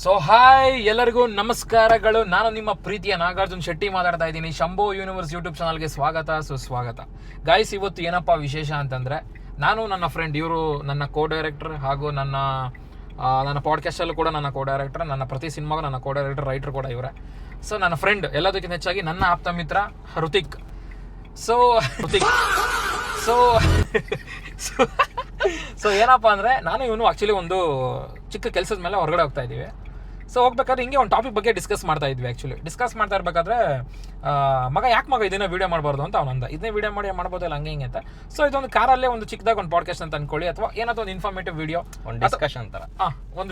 So hi, ಎಲ್ಲರಿಗೂ ನಮಸ್ಕಾರಗಳು. ನಾನು ನಿಮ್ಮ ಪ್ರೀತಿಯ ನಾಗಾರ್ಜುನ್ ಶೆಟ್ಟಿ ಮಾತಾಡ್ತಾ ಇದ್ದೀನಿ. ಶಂಭೋ ಯೂನಿವರ್ಸ್ ಯೂಟ್ಯೂಬ್ ಚಾನಲ್ಗೆ ಸ್ವಾಗತ, ಸುಸ್ವಾಗತ. ಗಾಯ್ಸ್, ಇವತ್ತು ಏನಪ್ಪ ವಿಶೇಷ ಅಂತಂದರೆ, ನಾನು ನನ್ನ ಫ್ರೆಂಡ್, ಇವರು ನನ್ನ ಕೋ ಡೈರೆಕ್ಟರ್ ಹಾಗೂ ನನ್ನ ಪಾಡ್ಕಾಸ್ಟಲ್ಲೂ ಕೂಡ ನನ್ನ ಕೋ ಡೈರೆಕ್ಟರ್, ನನ್ನ ಪ್ರತಿ ಸಿನಿಮಾಗೂ ನನ್ನ ಕೋ ಡೈರೆಕ್ಟರ್, ರೈಟರ್ ಕೂಡ ಇವರೇ. ಸೊ ನನ್ನ ಫ್ರೆಂಡ್, ಎಲ್ಲದಕ್ಕಿಂತ ಹೆಚ್ಚಾಗಿ ನನ್ನ ಆಪ್ತ ಮಿತ್ರ ಹೃತಿಕ್. ಸೊ ಏನಪ್ಪ ಅಂದರೆ, ನಾನು ಇವನು ಆ್ಯಕ್ಚುಲಿ ಒಂದು ಚಿಕ್ಕ ಕೆಲಸದ ಮೇಲೆ ಹೊರಗಡೆ ಹೋಗ್ತಾ ಇದ್ದೀವಿ. ಸೊ ಹೋಗ್ಬೇಕಾದ್ರೆ ಹಿಂಗೆ ಒಂದು ಟಾಪಿಕ್ ಬಗ್ಗೆ ಡಿಸ್ಕಸ್ ಮಾಡ್ತಾ ಇದ್ವಿ. ಡಿಸ್ಕಸ್ ಮಾಡ್ತಾ ಇರಬೇಕಾದ್ರೆ ಮಗ ಇದನ್ನ ವೀಡಿಯೋ ಮಾಡಬಾರ್ದು ಅಂತ ಅವನಂದ. ಇದನ್ನೇ ವೀಡಿಯೋ ಮಾಡ್ಬೋದಲ್ಲ ಹಂಗೆ ಹಿಂಗೆ ಅಂತ. ಸೊ ಇದೊಂದು ಕಾರಲ್ಲೇ ಒಂದು ಚಿಕ್ಕದಾಗ ಒಂದು ಪಾಡ್ಕಾಸ್ಟ್ ಅಂತ ಅನ್ಕೊಳ್ಳಿ, ಅಥವಾ ಏನಾದ್ರು ಒಂದು ಇನ್ಫಾರ್ಮೇಟಿವ್ ವೀಡಿಯೋ, ಒಂದು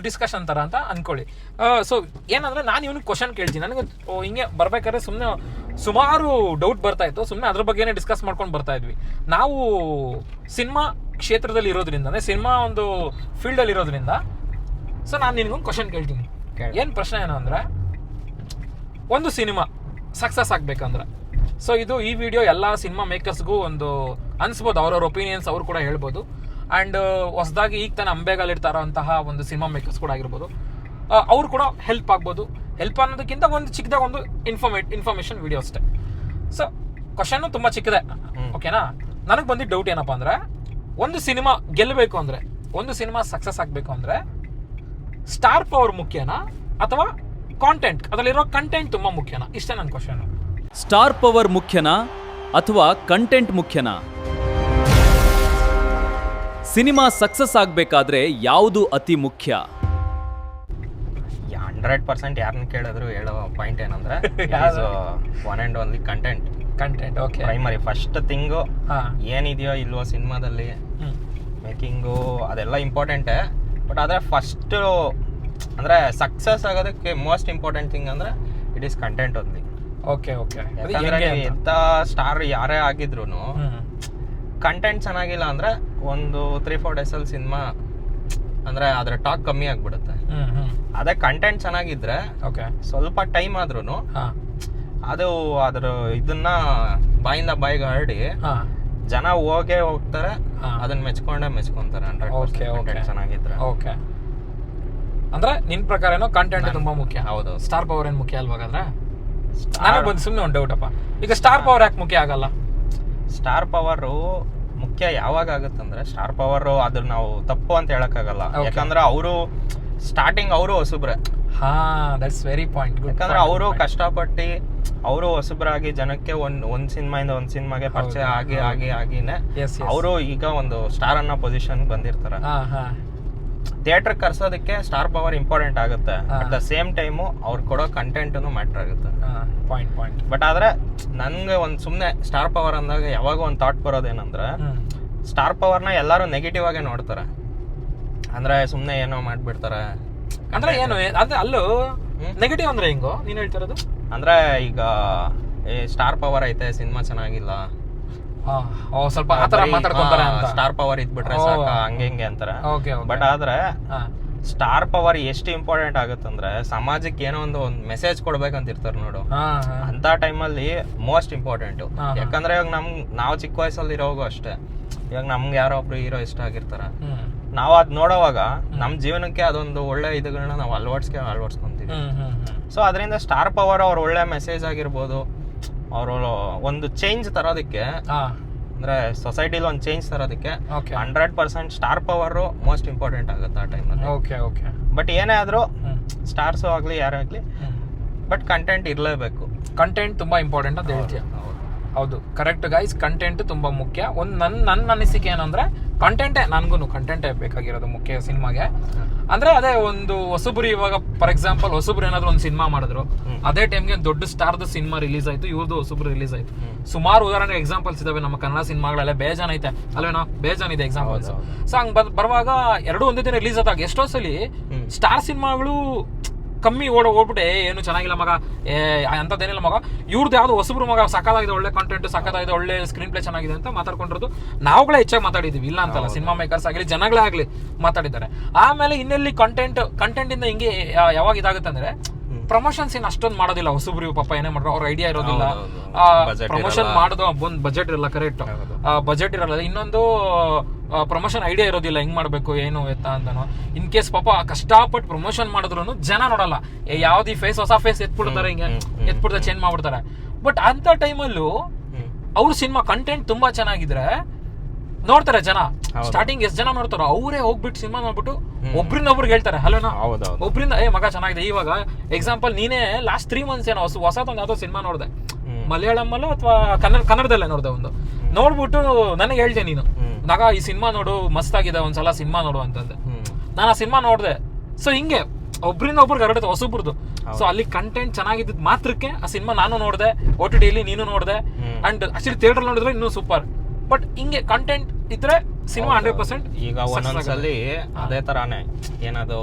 ಡಿಸ್ಕಷನ್ ಥರ ಅಂತ ಅನ್ಕೊಳ್ಳಿ. ಸೊ ಏನಂದರೆ, ನಾನು ಇವನಿಗೆ ಕ್ವಶನ್ ಕೇಳ್ತೀನಿ. ನನಗೆ ಹಿಂಗೆ ಬರ್ಬೇಕಾದ್ರೆ ಸುಮಾರು ಡೌಟ್ ಬರ್ತಾ ಇತ್ತು. ಸುಮ್ಮನೆ ಅದ್ರ ಬಗ್ಗೆನೇ ಡಿಸ್ಕಸ್ ಮಾಡ್ಕೊಂಡು ಬರ್ತಾ ಇದ್ವಿ. ನಾವು ಸಿನಿಮಾ ಕ್ಷೇತ್ರದಲ್ಲಿ ಇರೋದ್ರಿಂದ, ಅಂದರೆ ಸಿನಿಮಾ ಒಂದು ಫೀಲ್ಡಲ್ಲಿ ಇರೋದ್ರಿಂದ, ಸೊ ನಾನು ನಿನಗೊಂದು ಕ್ವಶನ್ ಕೇಳ್ತೀನಿ. ಏನು ಪ್ರಶ್ನೆ ಏನು ಅಂದರೆ, ಒಂದು ಸಿನಿಮಾ ಸಕ್ಸಸ್ ಆಗಬೇಕಂದ್ರೆ, ಸೊ ಈ ವಿಡಿಯೋ ಎಲ್ಲ ಸಿನಿಮಾ ಮೇಕರ್ಸ್ಗೂ ಒಂದು ಅನಿಸ್ಬೋದು, ಅವ್ರವ್ರ ಒಪಿನಿಯನ್ಸ್ ಅವ್ರು ಕೂಡ ಹೇಳ್ಬೋದು. ಆ್ಯಂಡ್ ಹೊಸದಾಗಿ ಈಗ ತಾನೇ ಅಂಬೆಗಾಲಿಡ್ತಾರೋ ಅಂತಹ ಒಂದು ಸಿನಿಮಾ ಮೇಕರ್ಸ್ ಕೂಡ ಆಗಿರ್ಬೋದು, ಅವ್ರು ಕೂಡ ಹೆಲ್ಪ್ ಆಗ್ಬೋದು. ಹೆಲ್ಪ್ ಅನ್ನೋದಕ್ಕಿಂತ ಒಂದು ಚಿಕ್ಕದಾಗ ಒಂದು ಇನ್ಫಾರ್ಮೇಷನ್ ವಿಡಿಯೋ ಅಷ್ಟೇ. ಸೊ ಕ್ವಶನ್ನು ತುಂಬ ಚಿಕ್ಕದೆ, ಓಕೆನಾ? ನನಗೆ ಬಂದಿದ್ದ ಡೌಟ್ ಏನಪ್ಪ ಅಂದರೆ, ಒಂದು ಸಿನಿಮಾ ಗೆಲ್ಲಬೇಕು ಅಂದರೆ, ಒಂದು ಸಿನಿಮಾ ಸಕ್ಸಸ್ ಆಗಬೇಕು ಅಂದರೆ, ಸ್ಟಾರ್ ಪವರ್ ಮುಖ್ಯನಾ ಅಥವಾ ಕಾಂಟೆಂಟ್, ಅದರಲ್ಲಿರೋ ಕಂಟೆಂಟ್ ತುಂಬ ಮುಖ್ಯನಾ? ಇಷ್ಟೇ ನನ್ನ ಕ್ವಶನ್. ಸ್ಟಾರ್ ಪವರ್ ಮುಖ್ಯನಾ ಅಥವಾ ಕಂಟೆಂಟ್ ಮುಖ್ಯನಾ? ಸಿನಿಮಾ ಸಕ್ಸಸ್ ಆಗಬೇಕಾದ್ರೆ ಯಾವುದು ಅತಿ ಮುಖ್ಯ? 100% ಯಾರನ್ನ ಕೇಳಿದ್ರು ಹೇಳೋ ಪಾಯಿಂಟ್ ಏನಂದ್ರೆ, one and only content. Okay, primary first thing ಏನಿದೆಯೋ ಇಲ್ವೋ ಸಿನಿಮಾದಲ್ಲಿ, ಮೇಕಿಂಗು ಅದೆಲ್ಲ ಇಂಪಾರ್ಟೆಂಟೇ. ಬಟ್ ಆದರೆ ಫಸ್ಟು ಅಂದರೆ ಸಕ್ಸಸ್ ಆಗೋದಕ್ಕೆ ಮೋಸ್ಟ್ ಇಂಪಾರ್ಟೆಂಟ್ ಥಿಂಗ್ ಅಂದರೆ it is content only. Okay. ಯಾಕಂದರೆ ಎಂಥ ಸ್ಟಾರ್ ಯಾರೇ ಆಗಿದ್ರು ಕಂಟೆಂಟ್ ಚೆನ್ನಾಗಿಲ್ಲ ಅಂದರೆ ಒಂದು 3-4 ಡೇಸಲ್ಲಿ ಸಿನಿಮಾ ಅಂದರೆ ಅದರ ಟಾಕ್ ಕಮ್ಮಿ ಆಗಿಬಿಡುತ್ತೆ. ಅದೇ ಕಂಟೆಂಟ್ ಚೆನ್ನಾಗಿದ್ರೆ ಸ್ವಲ್ಪ ಟೈಮ್ ಆದ್ರೂ ಅದು ಅದರ ಇದನ್ನ ಬಾಯಿಂದ ಬಾಯಿಗೆ ಹರಡಿ ಜನ ಹೋಗ್ತಾರೆ, ಅದನ್ನ ಮೆಚ್ಕೊಂತಾರೆ. 100% ಚೆನ್ನಾಗಿದ್ರೆ. ಓಕೆ, ಅಂದ್ರೆ ನಿನ್ ಪ್ರಕಾರ ಏನೋ ಕಂಟೆಂಟ್ ತುಂಬಾ ಮುಖ್ಯ. ಹೌದು. ಸ್ಟಾರ್ ಪವರ್ ಏನ್ ಮುಖ್ಯ ಅಲ್ವಾಗಾದ್ರೆ? ನನಗೆ ಬಂದು ಸುಮ್ಮನೆ ಒಂದು ಡೌಟ್ ಅಪ್ಪ, ಈಗ ಸ್ಟಾರ್ ಪವರ್ ಯಾಕೆ ಮುಖ್ಯ ಆಗಲ್ಲ? ಸ್ಟಾರ್ ಪವರು ಮುಖ್ಯ ಯಾವಾಗ ಆಗುತ್ತಂದ್ರೆ, ಸ್ಟಾರ್ ಪವರ್ ಅದ್ರ ನಾವು ತಪ್ಪು ಅಂತ ಹೇಳಕ್ಕಾಗಲ್ಲ. ಯಾಕಂದ್ರೆ ಅವರು ಸ್ಟಾರ್ಟಿಂಗ್ ಅವರು ಹೊಸಬ್ರೆ. That's very point. ಯಾಕಂದ್ರೆ ಅವರು ಕಷ್ಟಪಟ್ಟು ಅವರು ಹೊಸಬ್ರಾಗಿ ಜನಕ್ಕೆ ಒಂದ್ ಸಿನಿಮಾಯಿಂದ ಒಂದ್ ಸಿನಿಮಾಗೆ ಪರಿಚಯ ಆಗಿನೇ ಅವರು ಈಗ ಒಂದು ಸ್ಟಾರ್ ಅನ್ನೋ ಪೊಸಿಷನ್ ಬಂದಿರ್ತಾರೆ. ಥಿಯೇಟರ್ ಕರ್ಸೋದಕ್ಕೆ ಸ್ಟಾರ್ ಪವರ್ ಇಂಪಾರ್ಟೆಂಟ್ ಆಗುತ್ತೆ. ಅಟ್ ದ ಸೇಮ್ ಟೈಮು ಅವ್ರು ಕೊಡೋ ಕಂಟೆಂಟ್ ಮ್ಯಾಟರ್ ಆಗುತ್ತೆ. ಪಾಯಿಂಟ್. ಬಟ್ ಆದ್ರೆ ನನ್ಗೆ ಒಂದ್ ಸುಮ್ನೆ ಸ್ಟಾರ್ ಪವರ್ ಅಂದಾಗ ಯಾವಾಗ ಒಂದ್ ಥಾಟ್ ಬರೋದೇನಂದ್ರೆ, ಸ್ಟಾರ್ ಪವರ್ನ ಎಲ್ಲರೂ ನೆಗೆಟಿವ್ ಆಗೇ ನೋಡ್ತಾರೆ. ಅಂದ್ರೆ ಸುಮ್ನೆ ಏನೋ ಮಾಡ್ಬಿಡ್ತಾರೆ. ಅಂದ್ರೆ ಏನು ಅದೇ ಅಲ್ಲೂ ನೆಗೆಟಿವ್ ಅಂದ್ರೆ ಹೆಂಗೋ ನೀನ್ ಹೇಳ್ತಿರೋದು? ಅಂದ್ರೆ ಈಗ ಸ್ಟಾರ್ ಪವರ್ ಐತೆ, ಸಿನಿಮಾ ಚೆನ್ನಾಗಿಲ್ಲ, ಸ್ವಲ್ಪ ಆತರ ಮಾತಾಡ್ಕೊಂತಾರೆ. ಸ್ಟಾರ್ ಪವರ್ ಇದ್ಬಿಟ್ರೆ ಸಾಕ, ಹಂಗೆ ಅಂತಾರೆ. ಬಟ್ ಆದ್ರೆ ಸ್ಟಾರ್ ಪವರ್ ಎಷ್ಟು ಇಂಪಾರ್ಟೆಂಟ್ ಆಗುತ್ತಂದ್ರೆ, ಸಮಾಜಕ್ಕೆ ಏನೋ ಒಂದು ಮೆಸೇಜ್ ಕೊಡ್ಬೇಕಂತ ಇರ್ತಾರೆ ನೋಡು, ಅಂತ ಟೈಮಲ್ಲಿ ಮೋಸ್ಟ್ ಇಂಪಾರ್ಟೆಂಟ್. ಯಾಕಂದ್ರೆ ಇವಾಗ ನಾವು ಚಿಕ್ಕ ವಯಸ್ಸಲ್ಲಿ ಇರೋವಾಗೂ ಅಷ್ಟೇ, ಇವಾಗ ನಮ್ಗೆ ಯಾರೋ ಒಬ್ರು ಹೀರೋ ಇಷ್ಟ ಆಗಿರ್ತಾರೆ, ನಾವು ಅದ್ ನೋಡೋವಾಗ ನಮ್ ಜೀವನಕ್ಕೆ ಅದೊಂದು ಒಳ್ಳೆ ಇದುಗಳನ್ನ ನಾವು ಅಳವಡಿಸ್ಕೊಂತೀವಿ. ಸೊ ಅದರಿಂದ ಸ್ಟಾರ್ ಪವರ್ ಅವ್ರ ಒಳ್ಳೆ ಮೆಸೇಜ್ ಆಗಿರ್ಬೋದು, ಅವರು ಒಂದು ಚೇಂಜ್ ತರೋದಕ್ಕೆ, ಅಂದ್ರೆ ಸೊಸೈಟಿಲಿ ಒಂದು ಚೇಂಜ್ ತರೋದಕ್ಕೆ 100% ಸ್ಟಾರ್ ಪವರ್ ಮೋಸ್ಟ್ ಇಂಪಾರ್ಟೆಂಟ್ ಆಗುತ್ತೆ ಆ ಟೈಮಲ್ಲಿ. ಓಕೆ. ಬಟ್ ಏನೇ ಆದ್ರೂ ಸ್ಟಾರ್ಸು ಆಗ್ಲಿ ಯಾರೇ ಆಗ್ಲಿ, ಬಟ್ ಕಂಟೆಂಟ್ ಇರಲೇಬೇಕು. ಕಂಟೆಂಟ್ ತುಂಬಾ ಇಂಪಾರ್ಟೆಂಟ್ ಅಂತ ಹೇಳ್ತೀಯ. ಹೌದು, ಕರೆಕ್ಟ್ ಗೈಸ್. ಕಂಟೆಂಟ್ ತುಂಬಾ ಮುಖ್ಯ. ಒಂದು ನನ್ನ ಅನಿಸಿಕೆ ಏನಂದ್ರೆ, ನನಗೂ ಕಂಟೆಂಟೇ ಬೇಕಾಗಿರೋದು ಮುಖ್ಯ ಸಿನಿಮಾಗೆ. ಅಂದ್ರೆ ಅದೇ ಒಂದು ಹೊಸಬ್ರು, ಇವಾಗ ಫಾರ್ ಎಕ್ಸಾಂಪಲ್ ಹೊಸಬ್ರು ಏನಾದ್ರು ಒಂದು ಸಿನಿಮಾ ಮಾಡಿದ್ರು, ಅದೇ ಟೈಮ್ಗೆ ದೊಡ್ಡ ಸ್ಟಾರ್ದು ಸಿನಿಮಾ ರಿಲೀಸ್ ಆಯ್ತು, ಇವ್ರದ್ದು ಹೊಸಬ್ರು ರಿಲೀಸ್ ಆಯ್ತು. ಸುಮಾರು ಉದಾಹರಣೆ ಎಕ್ಸಾಂಪಲ್ಸ್ ಇದಾವೆ ನಮ್ಮ ಕನ್ನಡ ಸಿನಿಮಾಗಳಲ್ಲೇ, ಬೇಜಾನ್ ಐತೆ ಅಲ್ವೇನೋ, ಬೇಜಾನ್ ಇದೆ ಎಕ್ಸಾಂಪಲ್ಸ್. ಸೊ ಹಂಗ್ ಬರುವಾಗ ಎರಡು ಒಂದೇ ದಿನ ರಿಲೀಸ್ ಆದಾಗ ಎಷ್ಟೋ ಸಲಿ ಸ್ಟಾರ್ ಸಿನಿಮಾಗಳು ಕಮ್ಮಿ ಓಡ್ಬಿಟ್ಟೆ, ಏನು ಚೆನ್ನಾಗಿಲ್ಲ ಮಗ, ಅಂಥದ್ದೇನಿಲ್ಲ ಮಗ, ಇವ್ರದ್ದು ಯಾವ್ದು ಹೊಸಬ್ರು ಮಗ ಸಕ್ಕತ್ತಾಗಿದೆ, ಒಳ್ಳೆ ಕಂಟೆಂಟ್ ಸಕ್ಕತ್ತಾಗಿದೆ, ಒಳ್ಳೆ ಸ್ಕ್ರೀನ್ ಪ್ಲೇ ಚೆನ್ನಾಗಿದೆ ಅಂತ ಮಾತಾಡ್ಕೊಂಡಿರೋದು ನಾವುಗಳೇ ಹೆಚ್ಚಾಗಿ ಮಾತಾಡಿದೀವಿ. ಇಲ್ಲ ಅಂತಲ್ಲ, ಸಿನಿಮಾ ಮೇಕರ್ಸ್ ಆಗಲಿ ಜನಗಳೇ ಆಗಲಿ ಮಾತಾಡಿದ್ದಾರೆ. ಆಮೇಲೆ ಇನ್ನೆಲ್ಲಿ ಕಂಟೆಂಟ್ ಇಂದ ಹಿಂಗೆ ಯಾವಾಗ ಇದಾಗುತ್ತೆ ಅಂದ್ರೆ, ಪ್ರಮೋಷನ್ ಸೀನ್ ಅಷ್ಟೊಂದು ಮಾಡೋದಿಲ್ಲ ಹೊಸಬ್ರು, ಪಾಪ ಏನೇ ಮಾಡ್ರು ಅವ್ರ ಐಡಿಯಾ ಇರೋದಿಲ್ಲ, ಪ್ರಮೋಷನ್ ಮಾಡೋದು ಒಂದು ಬಜೆಟ್ ಇರಲ್ಲ, ಕರೆಕ್ಟ್ ಬಜೆಟ್ ಇರಲ್ಲ, ಇನ್ನೊಂದು ಪ್ರಮೋಷನ್ ಐಡಿಯಾ ಇರೋದಿಲ್ಲ ಹೆಂಗ್ ಮಾಡ್ಬೇಕು ಏನು ಎತ್ತ ಅಂತಾನು. ಇನ್ ಕೇಸ್ ಪಾಪ ಕಷ್ಟಪಟ್ಟು ಪ್ರಮೋಷನ್ ಮಾಡಿದ್ರು ಜನ ನೋಡಲ್ಲ, ಯಾವ್ದು ಫೇಸ್ ಹೊಸ ಫೇಸ್ ಎತ್ಬಿಡ್ತಾರೆ, ಹಿಂಗೆ ಎತ್ಬಿಡ್ತಾರೆ, ಚೇಂಜ್ ಮಾಡ್ಬಿಡ್ತಾರೆ. ಬಟ್ ಅಂತ ಟೈಮಲ್ಲೂ ಅವ್ರ ಸಿನಿಮಾ ಕಂಟೆಂಟ್ ತುಂಬಾ ಚೆನ್ನಾಗಿದ್ರೆ ನೋಡ್ತಾರೆ ಜನ. ಸ್ಟಾರ್ಟಿಂಗ್ ಎಷ್ಟು ಜನ ನೋಡ್ತಾರೋ ಅವರೇ ಹೋಗ್ಬಿಟ್ಟು ಸಿನಿಮಾ ನೋಡ್ಬಿಟ್ಟು ಒಬ್ರಿಂದ ಒಬ್ರಿಗೆ ಹೇಳ್ತಾರೆ ಹಲೋನಾ, ಒಬ್ರಿಂದ ಮಗ ಚೆನ್ನಾಗಿದೆ. ಇವಾಗ ಎಕ್ಸಾಂಪಲ್ ನೀನೇ ಲಾಸ್ಟ್ 3 months ಏನೋ ಹೊಸದೊಂದು ಯಾವ್ದೋ ಸಿನಿಮಾ ನೋಡಿದೆ, ಮಲಯಾಳಮಲ್ಲೋ ಅಥವಾ ಕನ್ನಡದಲ್ಲೇ ನೋಡಿದೆ ಒಂದು, ನೋಡ್ಬಿಟ್ಟು ನನಗೆ ಹೇಳ್ದೆ ನೀನು ಮಗ ಈ ಸಿನಿಮಾ ನೋಡು ಮಸ್ತ್ ಆಗಿದೆ, ಒಂದ್ಸಲ ಸಿನಿಮಾ ನೋಡು ಅಂತಂದೆ. ನಾನು ಆ ಸಿನಿಮಾ ನೋಡಿದೆ. ಸೊ ಹಿಂಗೆ ಒಬ್ರಿಂದ ಒಬ್ರಿಗೆ ಹರಡುತ್ತೆ ಹೊಸಬ್ರದ್ದು. ಸೊ ಅಲ್ಲಿ ಕಂಟೆಂಟ್ ಚೆನ್ನಾಗಿದ್ದ ಮಾತ್ರಕ್ಕೆ ಆ ಸಿನಿಮಾ ನಾನು ನೋಡಿದೆ, OTT ಅಲ್ಲಿ ನೀನು ನೋಡಿದೆ, ಅಂಡ್ ಆಕ್ಚುಲಿ ಥಿಯೇಟರ್ ನೋಡಿದ್ರೆ ಇನ್ನೂ ಸೂಪರ್. ಬಟ್ ಹಿಂಗೆ ಕಂಟೆಂಟ್ ಇದ್ರೆ ಸಿನಿಮಾ 100%. ಈಗ ಒಂದೊಂದ್ಸಲಿ ಅದೇ ತರಾನೇ ಏನದು,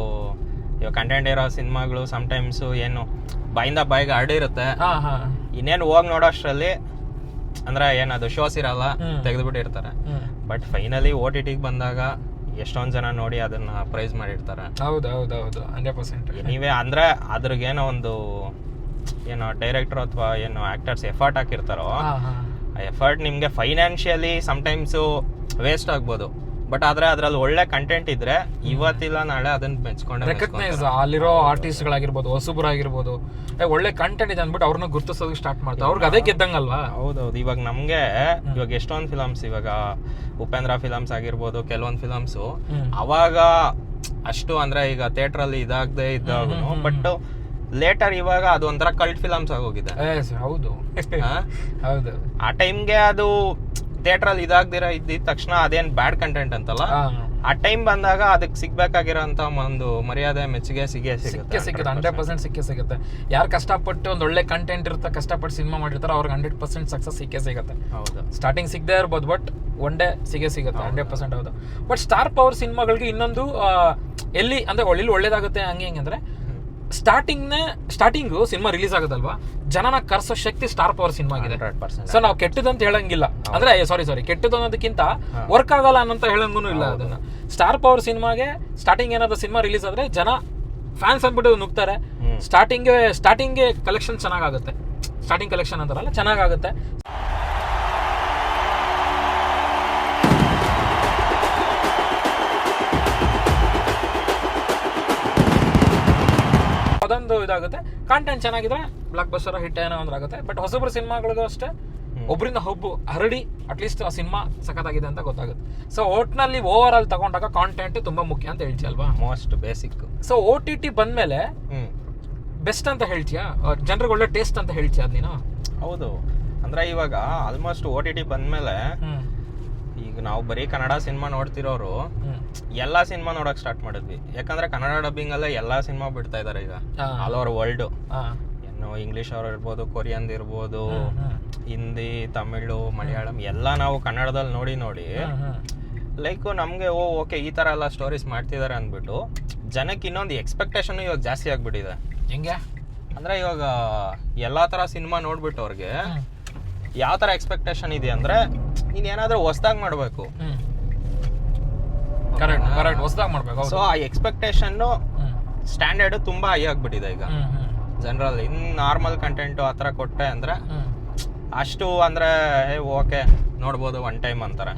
ಇವಾಗ ಕಂಟೆಂಟ್ ಇರೋ ಸಿನಿಮಾಗಳು ಸಮ್ಟೈಮ್ಸ್ ಏನು ಬಾಯಿಂದ ಬಾಯಿಗೆ ಹರಡಿರುತ್ತೆ, ಇನ್ನೇನು ಹೋಗಿ ನೋಡೋಷ್ಟ್ರಲ್ಲಿ ಅಂದ್ರೆ ಏನದು ಶೋಸ್ ಇರಲ್ಲ, ತೆಗೆದ್ಬಿಟ್ಟಿರ್ತಾರೆ. ಬಟ್ ಫೈನಲಿ OTT ಬಂದಾಗ ಎಷ್ಟೊಂದ್ ಜನ ನೋಡಿ ಅದನ್ನ ಪ್ರೈಸ್ ಮಾಡಿರ್ತಾರೆ. ಹೌದೌದೌದು 100%. ನೀವೇ ಅಂದ್ರೆ ಅದ್ರಿಗೇನೋ ಒಂದು ಏನೋ ಡೈರೆಕ್ಟರ್ ಅಥವಾ ಏನೋ ಆಕ್ಟರ್ಸ್ ಎಫರ್ಟ್ ಹಾಕಿರ್ತಾರೋ, ಆ ಎಫರ್ಟ್ ನಿಮ್ಗೆ ಫೈನಾನ್ಷಿಯಲಿ ಸಮ್ಟೈಮ್ಸ್ ವೇಸ್ಟ್ ಆಗ್ಬೋದು. ಬಟ್ ಆದ್ರೆ ಅದ್ರಲ್ಲಿ ಒಳ್ಳೆ ಕಂಟೆಂಟ್ ಇದ್ರೆ ಇವತ್ತಿಲ್ಲ ನಾಳೆ ಅದನ್ನ ಮೆಚ್ಕೊಂಡೆ ರೆಕಗ್ನೈಸ್ ಅಲ್ಲಿರೋ ಆರ್ಟಿಸ್ಟ್ಗಳಾಗಿರ್ಬೋದು, ಹೊಸಬ್ರಾಗಿರ್ಬೋದು, ಒಳ್ಳೆ ಕಂಟೆಂಟ್ ಇದೆ ಅಂದ್ಬಿಟ್ಟು ಅವ್ರನ್ನ ಗುರುತಿಸೋದಕ್ಕೆ ಸ್ಟಾರ್ಟ್ ಮಾಡ್ತಾರೆ. ಅವ್ರಿಗೆ ಅದೇ ಗೆದ್ದಂಗಲ್ವಾ? ಹೌದೌದು. ಇವಾಗ ನಮ್ಗೆ ಇವಾಗ ಎಷ್ಟೊಂದು ಫಿಲಮ್ಸ್, ಇವಾಗ ಉಪೇಂದ್ರ ಫಿಲಮ್ಸ್ ಆಗಿರ್ಬೋದು, ಕೆಲವೊಂದು ಫಿಲಮ್ಸ್ ಅವಾಗ ಅಷ್ಟು ಅಂದ್ರೆ ಈಗ ಥಿಯೇಟರ್ ಅಲ್ಲಿ ಇದಾಗದೆ ಇದ್ದಾಗ, ಬಟ್ ಲೇಟರ್ ಇವಾಗ ಅದು ಒಂಥರ ಕಲ್ಟ್ ಫಿಲಮ್ಸ್ ಆಗೋಗಿದೆ. ಹೌದು ಹೌದು. ಆ ಟೈಮ್ಗೆ ಅದು ಥಿಯೇಟರ್ ಅಲ್ಲಿ ಇದಾಗ್ದಿರ ಇದ್ದಿದ ತಕ್ಷಣ ಅದೇನ್ ಬ್ಯಾಡ್ ಕಂಟೆಂಟ್ ಅಂತಲ್ಲ, ಆ ಟೈಮ್ ಬಂದಾಗ ಅದಕ್ಕೆ ಸಿಗ್ಬೇಕಾಗಿರೋಂತ ಒಂದು ಮರ್ಯಾದೆ ಮೆಚ್ಚುಗೆ ಸಿಗುತ್ತೆ 100% ಸಿಗುತ್ತೆ. ಯಾರು ಕಷ್ಟಪಟ್ಟು ಒಂದ್ ಒಳ್ಳೆ ಕಂಟೆಂಟ್ ಇರುತ್ತೆ, ಕಷ್ಟಪಟ್ಟು ಸಿನಿಮಾ ಮಾಡಿರ್ತಾರೆ, ಅವ್ರಿಗೆ 100% ಸಕ್ಸಸ್ ಸಿಗುತ್ತೆ. ಹೌದು, ಸ್ಟಾರ್ಟಿಂಗ್ ಸಿಗದೆ ಇರ್ಬೋದು, ಬಟ್ ಒನ್ ಡೇ ಸಿಗುತ್ತೆ 100%. ಹೌದು. ಬಟ್ ಸ್ಟಾರ್ ಪವರ್ ಸಿನಿಮಾಗಳಿಗೆ ಇನ್ನೊಂದು ಎಲ್ಲಿ ಅಂದ್ರೆ ಒಳ್ಳೇದಾಗುತ್ತೆ ಹಂಗೆ ಹೆಂಗೆ ಅಂದ್ರೆ, ಸ್ಟಾರ್ಟಿಂಗು ಸಿನಿಮಾ ರಿಲೀಸ್ ಆಗುತ್ತಲ್ವಾ, ಜನನ ಕರ್ಸೋ ಶಕ್ತಿ ಸ್ಟಾರ್ ಪವರ್ ಸಿನಿಮಾಗಿದೆ. ಸೊ ನಾವು ಕೆಟ್ಟದಂತ ಹೇಳಂಗಿಲ್ಲ, ಅಂದ್ರೆ ಸಾರಿ ಕೆಟ್ಟದ್ದು ಅನ್ನೋದಕ್ಕಿಂತ ವರ್ಕ್ ಆಗಲ್ಲ ಅನ್ನೋಂತ ಹೇಳಂಗೂ ಇಲ್ಲ. ಅದನ್ನ ಸ್ಟಾರ್ ಪವರ್ ಸಿನಿಮಾಗೆ ಸ್ಟಾರ್ಟಿಂಗ್ ಏನಾದ್ರು ಸಿನಿಮಾ ರಿಲೀಸ್ ಆದ್ರೆ ಜನ ಫ್ಯಾನ್ಸ್ ಅಂದ್ಬಿಟ್ಟು ನುಗ್ತಾರೆ. ಸ್ಟಾರ್ಟಿಂಗ್ಗೆ ಕಲೆಕ್ಷನ್ ಚೆನ್ನಾಗುತ್ತೆ, ಸ್ಟಾರ್ಟಿಂಗ್ ಕಲೆಕ್ಷನ್ ಅಂತಾರಲ್ಲ ಚೆನ್ನಾಗುತ್ತೆ. ಅದೊಂದು ಇದಾಗುತ್ತೆ. ಕಂಟೆಂಟ್ ಚೆನ್ನಾಗಿದ್ರೆ ಬ್ಲಾಕ್ ಬಸ್ಟರ್ ಹಿಟ್ ಏನೋ ಅಂದ್ರೆ ಆಗುತ್ತೆ. ಬಟ್ ಹೊಸಬ್ರು ಸಿನಿಮಾಗಳಿಗೂ ಅಷ್ಟೇ ಒಬ್ಬರಿಂದ ಒಬ್ಬ ಹರಡಿ ಅಟ್ಲೀಸ್ಟ್ ಆ ಸಿನಿಮಾ ಸಖತ್ತಾಗಿದೆ ಅಂತ ಗೊತ್ತಾಗುತ್ತೆ. ಸೊ ಒಟ್ನಲ್ಲಿ ಓವರ್ ಆಲ್ ತಗೊಂಡಾಗ ಕಾಂಟೆಂಟ್ ತುಂಬಾ ಮುಖ್ಯ ಅಂತ ಹೇಳ್ತೀಯ ಅಲ್ವಾ? Most basic. ಸೊ OTT ಬಂದ್ಮೇಲೆ ಬೆಸ್ಟ್ ಅಂತ ಹೇಳ್ತೀಯಾ, ಜನರಿಗೆ ಒಳ್ಳೆ ಟೇಸ್ಟ್ ಅಂತ ಹೇಳ್ತೀಯ ಅದ್ ನೀನು? ಹೌದು. ಅಂದ್ರೆ ಇವಾಗ ಆಲ್ಮೋಸ್ಟ್ OTT ಬಂದ್ಮೇಲೆ ಈಗ ನಾವು ಬರೀ ಕನ್ನಡ ಸಿನಿಮಾ ನೋಡ್ತಿರೋರು ಎಲ್ಲಾ ಸಿನಿಮಾ ನೋಡಕ್ ಸ್ಟಾರ್ಟ್ ಮಾಡಿದ್ವಿ. ಯಾಕಂದ್ರೆ ಕನ್ನಡ ಡಬ್ಬಿಂಗ್ ಅಲ್ಲೇ ಎಲ್ಲಾ ಸಿನಿಮಾ ಬಿಡ್ತಾ ಇದಾರೆ ಈಗ ಆಲ್ ಓವರ್ ವರ್ಲ್ಡ್. ಏನು ಇಂಗ್ಲಿಷ್ ಅವ್ರು ಇರ್ಬೋದು, ಕೊರಿಯನ್ ಇರ್ಬೋದು, ಹಿಂದಿ, ತಮಿಳು, ಮಲಯಾಳಂ ಎಲ್ಲ ನಾವು ಕನ್ನಡದಲ್ಲಿ ನೋಡಿ ಲೈಕ್ ನಮ್ಗೆ ಓಕೆ ಈ ತರ ಎಲ್ಲ ಸ್ಟೋರೀಸ್ ಮಾಡ್ತಿದಾರೆ ಅಂದ್ಬಿಟ್ಟು ಜನಕ್ಕೆ ಇನ್ನೊಂದು ಎಕ್ಸ್ಪೆಕ್ಟೇಷನ್ ಇವಾಗ ಜಾಸ್ತಿ ಆಗ್ಬಿಟ್ಟಿದೆ. ಹೆಂಗೆ ಅಂದ್ರೆ ಇವಾಗ ಎಲ್ಲಾ ತರ ಸಿನಿಮಾ ನೋಡ್ಬಿಟ್ಟು ಅವ್ರಿಗೆ ಯಾವ ತರ ಎಕ್ಸ್ಪೆಕ್ಟೇಷನ್ ಇದೆ ಅಂದ್ರೆ, ನೀನ್ ಏನಾದ್ರೂ ಹೊಸದಾಗಿ ಮಾಡ್ಬೇಕು. ಕರೆಕ್ಟ್ ಹೊಸದಾಗಿ ಮಾಡ್ಬೇಕು. ಸೊ ಆ ಎಕ್ಸ್ಪೆಕ್ಟೇಷನ್ ಸ್ಟ್ಯಾಂಡರ್ಡ್ ತುಂಬಾ ಹೈ ಆಗ್ಬಿಟ್ಟಿದೆ ಈಗ ಜನರಲ್. ಇನ್ ನಾರ್ಮಲ್ ಕಂಟೆಂಟ್ ಆತರ ಕೊಟ್ಟೆ ಅಂದ್ರೆ ಅಷ್ಟು ಅಂದ್ರೆ ಓಕೆ ನೋಡ್ಬೋದು ಒನ್ ಟೈಮ್ ಅಂತಾರೆ.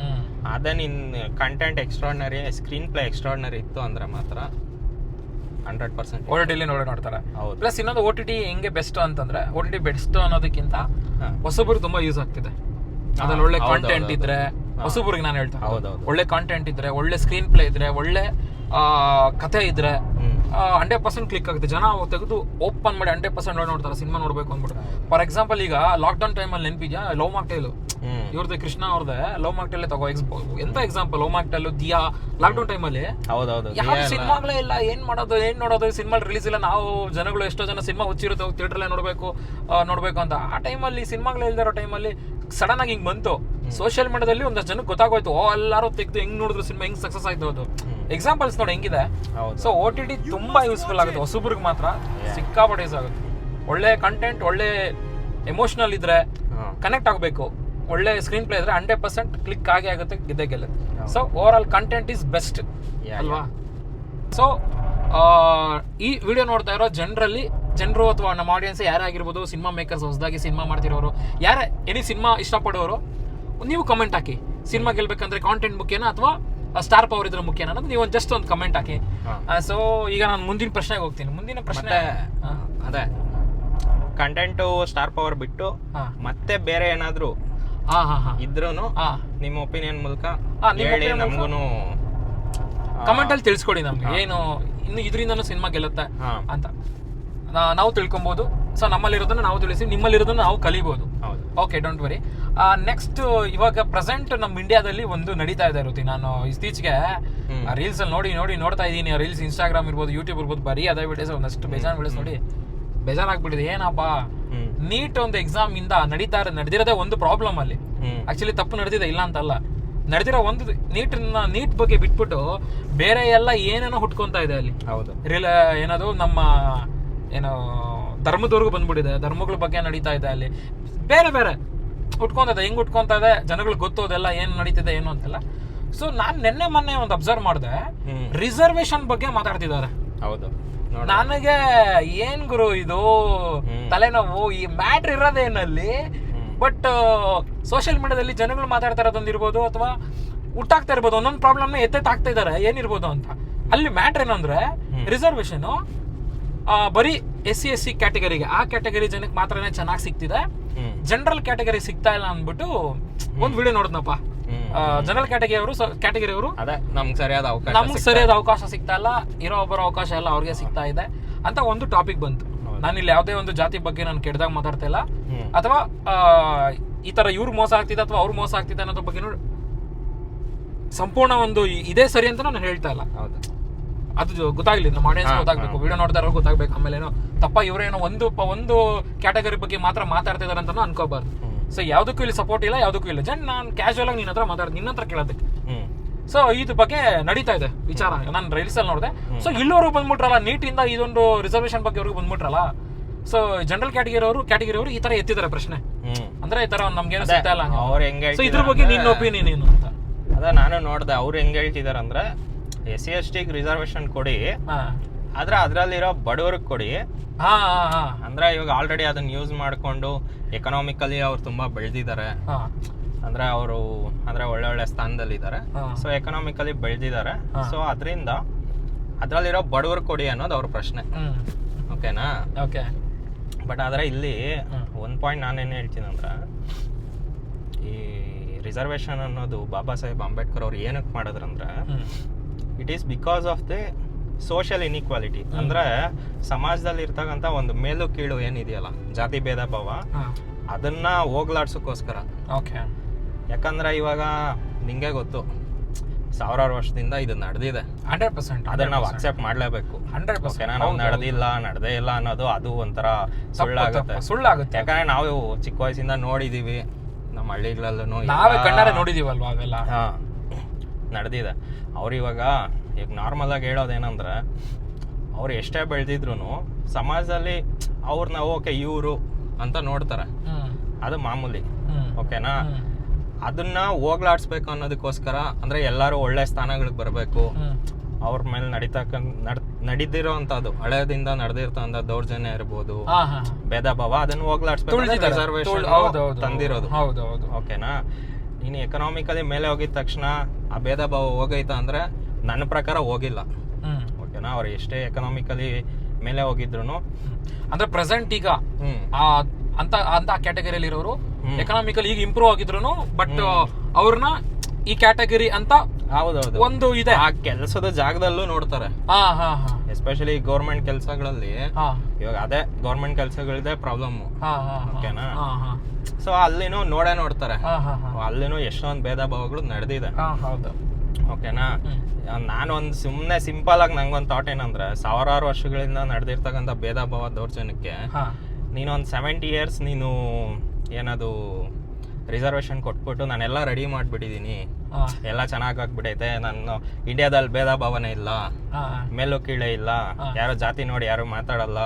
ಅದೇ ನಿನ್ content extraordinary, screen play extraordinary ಇತ್ತು ಅಂದ್ರೆ ಮಾತ್ರ 100% OTT ನೋಡ್ತಾರೆ. ಪ್ಲಸ್ ಇನ್ನೊಂದು OTT ಹೆಂಗೆ ಬೆಸ್ಟ್ ಅಂತಂದ್ರೆ, OTT ಬೆಸ್ಟ್ ಅನ್ನೋದಕ್ಕಿಂತ ಹೊಸಬ್ರಿಗೆ ತುಂಬಾ ಯೂಸ್ ಆಗ್ತಿದೆ. ಅದ್ರಲ್ಲಿ ಒಳ್ಳೆ ಕಾಂಟೆಂಟ್ ಇದ್ರೆ, ಹೊಸಬ್ರಿಗೆ ನಾನು ಹೇಳ್ತೇನೆ, ಒಳ್ಳೆ ಕಾಂಟೆಂಟ್ ಇದ್ರೆ, ಒಳ್ಳೆ ಸ್ಕ್ರೀನ್ ಪ್ಲೇ ಇದ್ರೆ, ಒಳ್ಳೆ ಕಥೆ ಇದ್ರೆ 100% ಕ್ಲಿಕ್ ಆಗುತ್ತೆ. ಜನ ತೆಗೆದು ಓಪನ್ ಮಾಡಿ 100% ನೋಡ್ತಾರೆ ಸಿನಿಮಾ ನೋಡ್ಬೇಕು ಅಂದ್ಬಿಟ್ಟು. ಫಾರ್ ಎಕ್ಸಾಂಪಲ್ ಈಗ ಲಾಕ್ಡೌನ್ ಟೈಮಲ್ಲಿ ನೆನಪಿದ್ಯಾ ಲವ್ ಮಾಕ್ಟೇಲ್ ಇವ್ರದ್ದು, ಕೃಷ್ಣ ಅವ್ರದ್ದೆ ಲವ್ ಮಾಕ್ಟೇಲ್ ತಗೋ. ಎಂತ example, love mocktail, Dia, lockdown ಟೈಮಲ್ಲಿ ಯಾವ ಸಿನಿಮಾಗಳೇ ಇಲ್ಲ, ಏನ್ ನೋಡೋದು ಸಿನಿಮಾ ರಿಲೀಸ್ ಇಲ್ಲ. ನಾವು ಜನಗಳು ಎಷ್ಟೋ ಜನ ಸಿನಿಮಾ ಹುಚ್ಚಿರುತ್ತೆ ಥಿಯೇಟರ್ಲೇ ನೋಡ್ಬೇಕು ಅಂತ. ಆ ಟೈಮಲ್ಲಿ ಸಿನಿಮಾಗಳೇ ಇಲ್ದಿರೋ ಟೈಮಲ್ಲಿ ಸಡನ್ ಆಗಿ ಹಿಂಗ್ ಬಂತು ಸೋಷಿಯಲ್ ಮೀಡಿಯಾದಲ್ಲಿ, ಒಂದಷ್ಟು ಜನಕ್ಕೆ ಗೊತ್ತಾಗೋಯ್ತು, ಎಲ್ಲಾರು ತೆಗೆದು ಹೆಂಗ್ ನೋಡಿದ್ರು ಸಿನಿಮಾ ಹೆಂಗ್ ಸಕ್ಸಸ್ ಆಯ್ತು. ಅದು ಎಕ್ಸಾಂಪಲ್ಸ್ ನೋಡಿ ಹೆಂಗಿದೆ. ಸೊ OTT ತುಂಬಾ ಯೂಸ್ಫುಲ್ ಆಗುತ್ತೆ ಹೊಸಬ್ರಿಗೆ ಮಾತ್ರ, ಸಿಕ್ಕಾಪಟ್ಟೆ ಯೂಸ್ ಆಗುತ್ತೆ. ಒಳ್ಳೆ ಕಂಟೆಂಟ್, ಒಳ್ಳೆ ಎಮೋಷನಲ್ ಇದ್ರೆ, ಕನೆಕ್ಟ್ ಆಗಬೇಕು, ಒಳ್ಳೆ ಸ್ಕ್ರೀನ್ ಪ್ಲೇ ಇದ್ರೆ 100% ಕ್ಲಿಕ್ ಆಗೇ ಆಗುತ್ತೆ, ಗೆಲ್ಲುತ್ತೆ. So over all content is best ಅಲ್ವಾ? ಸೊ ಈ ವಿಡಿಯೋ ನೋಡ್ತಾ ಇರೋ ಜನರಲ್ಲಿ ಜನರು ಅಥವಾ ನಮ್ಮ ಆಡಿಯನ್ಸ್ ಯಾರೇ ಆಗಿರ್ಬೋದು, ಸಿನಿಮಾ ಮೇಕರ್ಸ್, ಹೊಸದಾಗಿ ಸಿನಿಮಾ ಮಾಡ್ತಿರೋರು, ಯಾರೇ ಎನಿ ಸಿನಿಮಾ ಇಷ್ಟಪಡೋರು, ನೀವು ಕಮೆಂಟ್ ಹಾಕಿ. ಸಿನಿಮಾ ಗೆಲ್ಬೇಕಂದ್ರೆ ಕಾಂಟೆಂಟ್ ಮುಖ್ಯನಾ ಅಥವಾ ಸ್ಟಾರ್ ಪವರ್ ಇದ್ರೆ ಮುಖ್ಯನಾ ಅನ್ನೋದು ನೀವು ಜಸ್ಟ್ ಒಂದು ಕಮೆಂಟ್ ಹಾಕಿ. ಸೊ ಈಗ ನಾನು ಮುಂದಿನ ಪ್ರಶ್ನೆಗೆ ಹೋಗ್ತೀನಿ. ಮುಂದಿನ ಪ್ರಶ್ನೆ ಅದೇ ಕಂಟೆಂಟು ಸ್ಟಾರ್ ಪವರ್ ಬಿಟ್ಟು ಮತ್ತೆ ಬೇರೆ ಏನಾದ್ರು ಇದ್ರೂನು ನಿಮ್ಮ ಒಪಿನಿಯನ್ ಮೂಲಕ ಹೇಳಿ, ನಮಗೂ ಕಮೆಂಟ್ ಅಲ್ಲಿ ತಿಳಿಸ್ಕೊಡಿ ನಮ್ಗೆ ಏನು ಇನ್ನು ಇದರಿಂದನೂ ಸಿನಿಮಾ ಗೆಲ್ಲುತ್ತೆ ಅಂತ ನಾವು ತಿಳ್ಕೊಬಹುದು. ಸೊ ನಮ್ಮಲ್ಲಿರೋದನ್ನ ನಾವು ತಿಳಿಸಿ, ನಿಮ್ಮಲ್ಲಿರೋದನ್ನ ನಾವು ಕಲಿಬಹುದು. Okay, don't worry. ನೆಕ್ಸ್ಟ್, ಇವಾಗ ಪ್ರೆಸೆಂಟ್ ನಮ್ಮ ಇಂಡಿಯಾದಲ್ಲಿ ಒಂದು ನಡೀತಾ ಇದೆ ಋತಿ. ನಾನು ಇತ್ತೀಚೆಗೆ ರೀಲ್ಸ್ ಅಲ್ಲಿ ನೋಡ್ತಾ ಇದ್ದೀನಿ. ರೀಲ್ಸ್, ಇನ್ಸ್ಟಾಗ್ರಾಮ್ ಇರ್ಬೋದು, ಯೂಟ್ಯೂಬ್ ಇರ್ಬೋದು, ಬರೀ ಅದೇ ವಿಡಿಯೋಸ್, ಒಂದಷ್ಟು ಬೇಜಾನ್ ವಿಡಿಯೋಸ್ ನೋಡಿ ಬೇಜಾರಾಗ್ಬಿಟ್ಟಿದೆ. ಏನಪ್ಪ, ನೀಟ್ ಒಂದು ಎಕ್ಸಾಮ್ ಇಂದ ನಡೆದಿರೋದೇ ಒಂದು ಪ್ರಾಬ್ಲಮ್ ಅಲ್ಲಿ. ಆಕ್ಚುಲಿ ತಪ್ಪು ನಡೆದಿದೆ, ಇಲ್ಲ ಅಂತಲ್ಲ. ನಡೆದಿರೋ ಒಂದು ನೀಟ್ ಬಗ್ಗೆ ಬಿಟ್ಬಿಟ್ಟು ಬೇರೆ ಎಲ್ಲ ಏನೇನೋ ಹುಟ್ಕೊಂತ ಇದೆ ಅಲ್ಲಿ. ಹೌದು, ಏನದು ನಮ್ಮ ಏನೋ ಧರ್ಮದವರೆಗೂ ಬಂದ್ಬಿಟ್ಟಿದೆ. ಧರ್ಮಗಳ ಬಗ್ಗೆ ನಡೀತಾ ಇದೆ ಅಲ್ಲಿ, ಬೇರೆ ಬೇರೆ ಹುಟ್ಕೊಂತ ಇದೆ. ಹೆಂಗ್ ಹುಟ್ಕೊಂತ ಇದೆ ಜನಗಳಿಗೆ ಗೊತ್ತೋದೆಲ್ಲ ಏನು ನಡೀತಿದೆ ಏನು ಅಂತೆಲ್ಲ. ಸೊ ನಾನ್ ಮೊನ್ನೆ ಒಂದು ಅಬ್ಸರ್ವ್ ಮಾಡಿದೆ, ರಿಸರ್ವೇಶನ್ ಬಗ್ಗೆ ಮಾತಾಡ್ತಿದ್ದಾರೆ. ಹೌದು, ನನಗೆ ಏನ್ ಗುರು ಇದು ತಲೆನೋವು. ಈ ಮ್ಯಾಟ್ರ್ ಇರೋದೇನಲ್ಲಿ, ಬಟ್ ಸೋಷಿಯಲ್ ಮೀಡಿಯಾದಲ್ಲಿ ಜನಗಳು ಮಾತಾಡ್ತಾ ಇರೋದೊಂದಿರ್ಬೋದು ಅಥವಾ ಹುಟ್ಟಾಗ್ತಾ ಇರ್ಬೋದು, ಒಂದೊಂದು ಪ್ರಾಬ್ಲಮ್ನ ಎತ್ತೆತ್ತಾಗ್ತಾ ಇದಾರೆ ಏನಿರ್ಬೋದು ಅಂತ. ಅಲ್ಲಿ ಮ್ಯಾಟ್ರ್ ಏನಂದ್ರೆ ರಿಸರ್ವೇಶನ್ ಬರೀ SC ಕ್ಯಾಟಗರಿಗೆ, ಆ ಕ್ಯಾಟಗರಿ ಜನಕ್ಕೆ ಮಾತ್ರನೇ ಚೆನ್ನಾಗಿ ಸಿಗ್ತಿದೆ, ಜನರಲ್ ಕ್ಯಾಟಗರಿ ಸಿಗ್ತಾ ಇಲ್ಲ ಅಂದ್ಬಿಟ್ಟು ಒಂದು ವಿಡಿಯೋ ನೋಡಿದ್ನಪ್ಪ. ಜನರಲ್ ಕ್ಯಾಟಗರಿ ಅವರು ನಮ್ಗೆ ಸರಿಯಾದ ಅವಕಾಶ ಸಿಗ್ತಾ ಇಲ್ಲ, ಇರೋ ಒಬ್ಬರ ಅವಕಾಶ ಎಲ್ಲ ಅವ್ರಿಗೆ ಸಿಗ್ತಾ ಇದೆ ಅಂತ ಒಂದು ಟಾಪಿಕ್ ಬಂತು. ನಾನು ಇಲ್ಲಿ ಯಾವುದೇ ಒಂದು ಜಾತಿ ಬಗ್ಗೆ ನಾನು ಕೆಟ್ಟದಾಗ ಮಾತಾಡ್ತಾ ಇಲ್ಲ, ಅಥವಾ ಈ ತರ ಇವ್ರು ಮೋಸ ಆಗ್ತಿದೆ ಅಥವಾ ಅವ್ರು ಮೋಸ ಆಗ್ತಿದೆ ಅನ್ನೋದ್ರ ಬಗ್ಗೆ ಸಂಪೂರ್ಣ ಒಂದು ಇದೇ ಸರಿ ಅಂತ ನಾನು ಹೇಳ್ತಾ ಇಲ್ಲ. ಅದು ಗೊತ್ತಾಗ್ಲಿ, ನಮ್ಮ ಆಡಿಯನ್ಸ್ ಗೊತ್ತಾಗ್ಬೇಕು, ವಿಡಿಯೋ ನೋಡ್ತಾ ಇರೋ ಗೊತ್ತಾಗ್ಬೇಕು. ಆಮೇಲೆ ಏನೋ ತಪ್ಪ ಇವರೇನೋ ಒಂದು ಕ್ಯಾಟಗರಿ ಬಗ್ಗೆ ಮಾತ್ರ ಮಾತಾಡ್ತಿದಾರೆ ಅಂತ ಅನ್ಕೋಬಾರ್ದು. ಸೊ ಯಾವ್ದಕ್ಕೂ ಇಲ್ಲಿ ಸಪೋರ್ಟ್ ಇಲ್ಲ, ಯಾವ್ದಕ್ಕೂ ಇಲ್ಲ. ನಾನು ಕ್ಯಾಶುವಲ್ ಆಗಿ ನಿನ್ನ ಹತ್ರ ಕೇಳೋದಕ್ಕೆ. ಸೊ ಇದ್ರ ಬಗ್ಗೆ ನಡೀತಾ ಇದೆ ವಿಚಾರ. ನಾನು ರೈಲ್ಸ್ ಅಲ್ಲಿ ನೋಡಿದೆ. ಸೊ ಇಲ್ಲವರು ಬಂದ್ಬಿಟ್ರಲ್ಲ, ನೀಟಿಂದ ಇದೊಂದು ರಿಸರ್ವೇಶನ್ ಬಗ್ಗೆ ಅವ್ರಿಗೆ ಬಂದ್ಬಿಟ್ರಲ್ಲ. ಸೊ ಜನರಲ್ ಕ್ಯಾಟಗರಿ ಅವರು ಈ ತರ ಎತ್ತಿದ್ದಾರೆ ಪ್ರಶ್ನೆ. ಅಂದ್ರೆ ಈ ತರ ನಮ್ಗೇನು ಸಿಗ್ತಾ ಇಲ್ಲ. ಸೊ ಇದ್ರ ಬಗ್ಗೆ ನಿನ್ನ ಒಪಿನಿಯನ್ ಏನು ಅಂತ ಅದ ನಾನು ನೋಡ್ದೆ. ಅವ್ರು ಹೆಂಗ್ ಹೇಳ್ತಿದಾರೆ ಅಂದ್ರೆ, SC/ST ರಿಸರ್ವೇಶನ್ ಕೊಡಿ, ಆದ್ರೆ ಅದ್ರಲ್ಲಿರೋ ಬಡವ್ರಿಗೆ ಕೊಡಿ. ಅಂದ್ರೆ ಇವಾಗ ಆಲ್ರೆಡಿ ಅದನ್ನ ಯೂಸ್ ಮಾಡ್ಕೊಂಡು ಎಕನಾಮಿಕಲಿ ಅವ್ರು ತುಂಬಾ ಬೆಳೆದಿದ್ದಾರೆ. ಅಂದ್ರೆ ಅವರು ಒಳ್ಳೆ ಸ್ಥಾನದಲ್ಲಿ ಇದ್ದಾರೆ. ಸೊ ಎಕನಾಮಿಕಲಿ ಬೆಳೆದಿದ್ದಾರೆ. ಸೊ ಅದರಿಂದ ಅದ್ರಲ್ಲಿರೋ ಬಡವ್ರು ಕೊಡಿ ಅನ್ನೋದು ಅವ್ರ ಪ್ರಶ್ನೆ. ಓಕೆನಾ? ಓಕೆ. ಬಟ್ ಆದ್ರೆ ಇಲ್ಲಿ ಒಂದ್ ಪಾಯಿಂಟ್ ನಾನೇನ್ ಹೇಳ್ತೀನಿ ಅಂದ್ರೆ, ಈ ರಿಸರ್ವೇಶನ್ ಅನ್ನೋದು ಬಾಬಾ ಸಾಹೇಬ್ ಅಂಬೇಡ್ಕರ್ ಅವ್ರು ಏನಕ್ಕೆ ಮಾಡಿದ್ರಂದ್ರೆ, it is because of the social inequality. ಅಂದ್ರೆ ಸಮಾಜದಲ್ಲಿ ಇರ್ತಕ್ಕಂಥ ಒಂದು ಮೇಲು ಕೀಳು ಏನಿದೆಯಲ್ಲ, ಜಾತಿ ಭೇದ ಭಾವ, ಅದನ್ನ ಹೋಗ್ಲಾಡ್ಸೋಕ್ಕೋಸ್ಕರ. ಯಾಕಂದ್ರೆ ಇವಾಗ ನಿಂಗೆ ಗೊತ್ತು, ಸಾವಿರಾರು ವರ್ಷದಿಂದ ಇದು ನಡೆದಿದೆ. 100% ಅದನ್ನ ನಾವು ಅಕ್ಸೆಪ್ಟ್ ಮಾಡ್ಲೇಬೇಕು. 100% ನಾವು ನಡೆದೇ ಇಲ್ಲ ಅನ್ನೋದು ಅದು ಒಂಥರ ಸುಳ್ಳಾಗುತ್ತೆ. ಯಾಕಂದ್ರೆ ನಾವು ಚಿಕ್ಕ ವಯಸ್ಸಿಂದ ನೋಡಿದೀವಿ, ನಮ್ಮ ಹಳ್ಳಿಗಳಲ್ಲೂ ನಾವೇ ಕಣ್ಣಾರೆ ನೋಡಿದೀವಲ್ವಾ ಅವೆಲ್ಲ. ನಡೆದಿದೆ. ಅವ್ರು ಇವಾಗ ಈಗ ನಾರ್ಮಲ್ ಆಗಿ ಹೇಳೋದೇನಂದ್ರೆ, ಅವ್ರು ಎಷ್ಟೇ ಬೆಳೆದಿದ್ರು ಸಮಾಜದಲ್ಲಿ ಅವ್ರನ್ನ ಓಕೆ ಇವರು ಅಂತ ನೋಡ್ತಾರೆ, ಅದು ಮಾಮೂಲಿ. ಓಕೆನಾ? ಅದನ್ನ ಹೋಗ್ಲಾಡ್ಸ್ಬೇಕು ಅನ್ನೋದಕ್ಕೋಸ್ಕರ, ಅಂದ್ರೆ ಎಲ್ಲರೂ ಒಳ್ಳೆ ಸ್ಥಾನಗಳಿಗೆ ಬರಬೇಕು, ಅವ್ರ ಮೇಲೆ ನಡೀತಿರೋ ಅಂತದ್ದು ಹಳೆಯದಿಂದ ನಡೆದಿರ್ತಂತ ದೌರ್ಜನ್ಯ ಇರ್ಬೋದು, ಭೇದ ಭಾವ, ಅದನ್ನ ಹೋಗ್ಲಾಡ್ಸ್ಬೇಕು ತಂದಿರೋದು. ಓಕೆನಾ? ನೀನು ಎಕನಾಮಿಕಲಿ ಮೇಲೆ ಹೋಗಿದ ತಕ್ಷಣ ಆ ಭೇದ ಭಾವ ಹೋಗೈತ ಅಂದ್ರೆ ನನ್ನ ಪ್ರಕಾರ ಹೋಗಿಲ್ಲ. ಓಕೆನಾ? ಅವ್ರು ಎಷ್ಟೇ ಎಕನಾಮಿಕಲಿ ಮೇಲೆ ಹೋಗಿದ್ರು, ಅಂದ್ರೆ ಪ್ರೆಸೆಂಟ್ ಈಗ ಅಂತ ಕ್ಯಾಟಗರಿಯಲ್ಲಿ ಇರೋರು ಎಕನಾಮಿಕಲಿ ಈಗ ಇಂಪ್ರೂವ್ ಆಗಿದ್ರು, ಬಟ್ ಅವ್ರನ್ನ ಈ ಕ್ಯಾಟಗರಿ ಅಂತ ಹೌದೌದು ಒಂದು ಇದೆ. ಆ ಕೆಲಸದ ಜಾಗದಲ್ಲೂ ನೋಡ್ತಾರೆ. ಎಸ್ಪೆಷಲಿ ಗೌರ್ಮೆಂಟ್ ಕೆಲಸಗಳಲ್ಲಿ. ಇವಾಗ ಅದೇ ಗೌರ್ಮೆಂಟ್ ಕೆಲಸಗಳಿದೆ ಪ್ರಾಬ್ಲಮ್. ಓಕೆನಾ? ಸೊ ಅಲ್ಲಿನೂ ನೋಡ್ತಾರೆ, ಅಲ್ಲಿನೂ ಎಷ್ಟೊಂದು ಭೇದ ಭಾವಗಳು ನಡೆದಿದೆ. ಓಕೆನಾ? ನಾನೊಂದು ಸುಮ್ಮನೆ ಸಿಂಪಲ್ ಆಗಿ ನಂಗೊಂದು ಥಾಟ್ ಏನಂದ್ರೆ, ಸಾವಿರಾರು ವರ್ಷಗಳಿಂದ ನಡೆದಿರ್ತಕ್ಕಂಥ ಭೇದ ಭಾವ ದೌರ್ಜನ್ಯಕ್ಕೆ ನೀನೊಂದು 70 years ನೀನು ಏನದು ರಿಸರ್ವೇಶನ್ ಕೊಟ್ಬಿಟ್ಟು ನಾನೆಲ್ಲ ರೆಡಿ ಮಾಡ್ಬಿಟ್ಟಿದೀನಿ, ಎಲ್ಲ ಚೆನ್ನಾಗಾಗ್ಬಿಟ್ಟೈತೆ, ನಾನು ಇಂಡಿಯಾದಲ್ಲಿ ಭೇದ ಭಾವನೆ ಇಲ್ಲ, ಮೇಲೂ ಕೀಳೇ ಇಲ್ಲ, ಯಾರು ಜಾತಿ ನೋಡಿ ಯಾರು ಮಾತಾಡಲ್ಲ,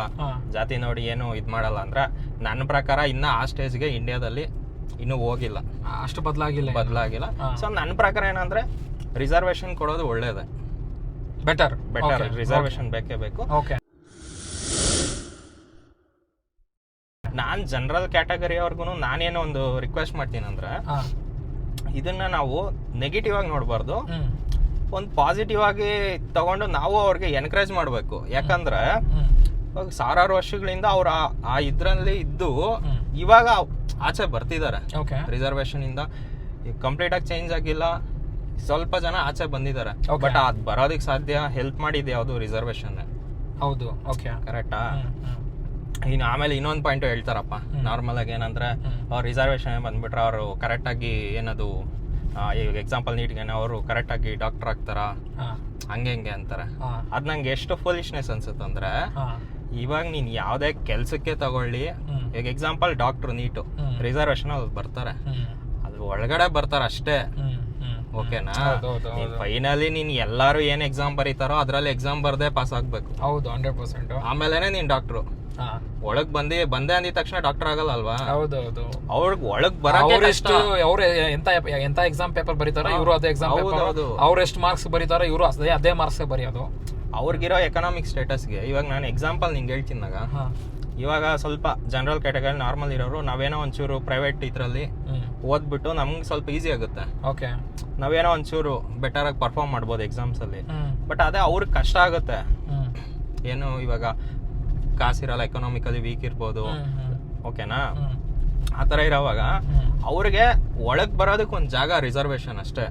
ಜಾತಿ ನೋಡಿ ಏನು ಇದ್ ಮಾಡಲ್ಲ ಅಂದ್ರೆ, ನನ್ನ ಪ್ರಕಾರ ಇನ್ನ ಆ ಸ್ಟೇಜ್ಗೆ ಇಂಡಿಯಾದಲ್ಲಿ ಇನ್ನೂ ಹೋಗಿಲ್ಲ, ಅಷ್ಟು ಬದಲಾಗಿಲ್ಲ. ಸೊ ನನ್ನ ಪ್ರಕಾರ ಏನಂದ್ರೆ ರಿಸರ್ವೇಶನ್ ಕೊಡೋದು ಒಳ್ಳೇದೇ, ಬೆಟರ್. ರಿಸರ್ವೇಶನ್ ಬೇಕೇ ಬೇಕು. ನಾನ್ ಜನರಲ್ ಕ್ಯಾಟಗರಿ ಅವ್ರಿಗೂ ನಾನೇನೋ ಒಂದು ರಿಕ್ವೆಸ್ಟ್ ಮಾಡ್ತೀನಿ ಅಂದ್ರೆ, ಇದನ್ನ ನಾವು ನೆಗೆಟಿವ್ ಆಗಿ ನೋಡ್ಬಾರ್ದು, ಒಂದು ಪಾಸಿಟಿವ್ ಆಗಿ ತಗೊಂಡು ನಾವು ಅವ್ರಿಗೆ ಎನ್ಕರೇಜ್ ಮಾಡ್ಬೇಕು. ಯಾಕಂದ್ರೆ ಸಾವಿರಾರು ವರ್ಷಗಳಿಂದ ಅವ್ರ ಆ ಇದ್ರಲ್ಲಿ ಇದ್ದು ಇವಾಗ ಆಚೆ ಬರ್ತಿದ್ದಾರೆ. ರಿಸರ್ವೇಶನ್ ಇಂದ ಕಂಪ್ಲೀಟ್ ಆಗಿ ಚೇಂಜ್ ಆಗಿಲ್ಲ, ಸ್ವಲ್ಪ ಜನ ಆಚೆ ಬಂದಿದ್ದಾರೆ. ಬಟ್ ಅದ್ ಬರೋದಕ್ಕೆ ಸಾಧ್ಯ ಹೆಲ್ಪ್ ಮಾಡಿದೆ ಯಾವ್ದು ರಿಸರ್ವೇಶನ್. ಹೌದು, ಕರೆಕ್ಟಾ? ಇನ್ನು ಆಮೇಲೆ ಇನ್ನೊಂದು ಪಾಯಿಂಟ್ ಹೇಳ್ತಾರಪ್ಪ ನಾರ್ಮಲ್ ಆಗಿ, ಏನಂದ್ರೆ ಅವ್ರು ರಿಸರ್ವೇಶನ್ ಬಂದ್ಬಿಟ್ರೆ ಅವರು ಕರೆಕ್ಟ್ ಆಗಿ ಏನದು ಈಗ ಎಕ್ಸಾಂಪಲ್ ನೀಟ್ಗೆ ಅವರು ಕರೆಕ್ಟ್ ಆಗಿ ಡಾಕ್ಟರ್ ಆಗ್ತಾರ, ಹಂಗೆ ಹಿಂಗೆ ಅಂತಾರೆ. ಅದ್ ನಂಗೆ ಎಷ್ಟು ಫೂಲಿಶ್ನೆಸ್ ಅನ್ಸುತ್ತೆ ಅಂದ್ರೆ, ಇವಾಗ ನೀನ್ ಯಾವ್ದೇ ಕೆಲ್ಸಕ್ಕೆ ತಗೊಳ್ಳಿ, ಈಗ ಎಕ್ಸಾಂಪಲ್ ಡಾಕ್ಟರ್ ನೀಟು ರಿಸರ್ವೇಶನ್ ಅಲ್ಲಿ ಬರ್ತಾರೆ, ಅದು ಒಳಗಡೆ ಬರ್ತಾರ ಅಷ್ಟೇ, ಓಕೆನಾ? ಫೈನಲಿ ನೀನ್ ಎಲ್ಲಾರು ಏನ್ ಎಕ್ಸಾಮ್ ಬರೀತಾರೋ ಅದ್ರಲ್ಲಿ ಎಕ್ಸಾಮ್ ಬರ್ದೆ ಪಾಸ್ ಆಗ್ಬೇಕು. ಹೌದು, 100%. ಆಮೇಲೆನೆ ನೀನ್ ಡಾಕ್ಟ್ರು. ಒಳಗ್ ಬಂದೆ ಅಂದಿದ ತಕ್ಷಣ ಡಾಕ್ಟರ್ ಆಗಲ್ಲ ಅಲ್ವಾ? ಹೌದೌದು. ಅವ್ರಿಗೆ ಒಳಗ್ ಬರಷ್ಟು ಅವ್ರು ಎಂತ ಎಕ್ಸಾಮ್ ಪೇಪರ್ ಬರೀತಾರೋ ಇವರು ಅದೇ ಎಕ್ಸಾಮ್ ಪೇಪರ್, ಅವ್ರು ಎಷ್ಟು ಮಾರ್ಕ್ಸ್ ಬರೀತಾರೋ ಇವರು ಅದೇ ಮಾರ್ಕ್ಸ್ ಬರೆಯೋದು. ಅವ್ರಿಗಿರೋ ಎಕನಾಮಿಕ್ ಸ್ಟೇಟಸ್ಗೆ. ಇವಾಗ ನಾನು ಎಕ್ಸಾಂಪಲ್ ನಿಂಗೆ ಹೇಳ್ತೀನಾಗ, ಇವಾಗ ಸ್ವಲ್ಪ ಜನರಲ್ ಕ್ಯಾಟಗರಿ ನಾರ್ಮಲ್ ಇರೋರು ನಾವೇನೋ ಒಂಚೂರು ಪ್ರೈವೇಟ್ ಇದ್ರಲ್ಲಿ ಓದ್ಬಿಟ್ಟು ನಮ್ಗೆ ಸ್ವಲ್ಪ ಈಸಿ ಆಗುತ್ತೆ. ನಾವೇನೋ ಒಂಚೂರು ಬೆಟರ್ ಆಗಿ ಪರ್ಫಾರ್ಮ್ ಮಾಡ್ಬೋದು ಎಕ್ಸಾಮ್ಸ್ ಅಲ್ಲಿ. ಬಟ್ ಅದೇ ಅವ್ರಿಗೆ ಕಷ್ಟ ಆಗುತ್ತೆ. ಏನು ಇವಾಗ ಕಾಸಿರಲ್ಲ, ಎಕನಾಮಿಕಲಿ ವೀಕ್ ಇರ್ಬೋದು, ಓಕೆನಾ? ಆತರ ಇರೋವಾಗ ಅವ್ರಿಗೆ ಒಳಗ್ ಬರೋದಕ್ಕೆ ಒಂದ್ ಜಾಗ ರಿಸರ್ವೇಶನ್ ಅಷ್ಟೇ.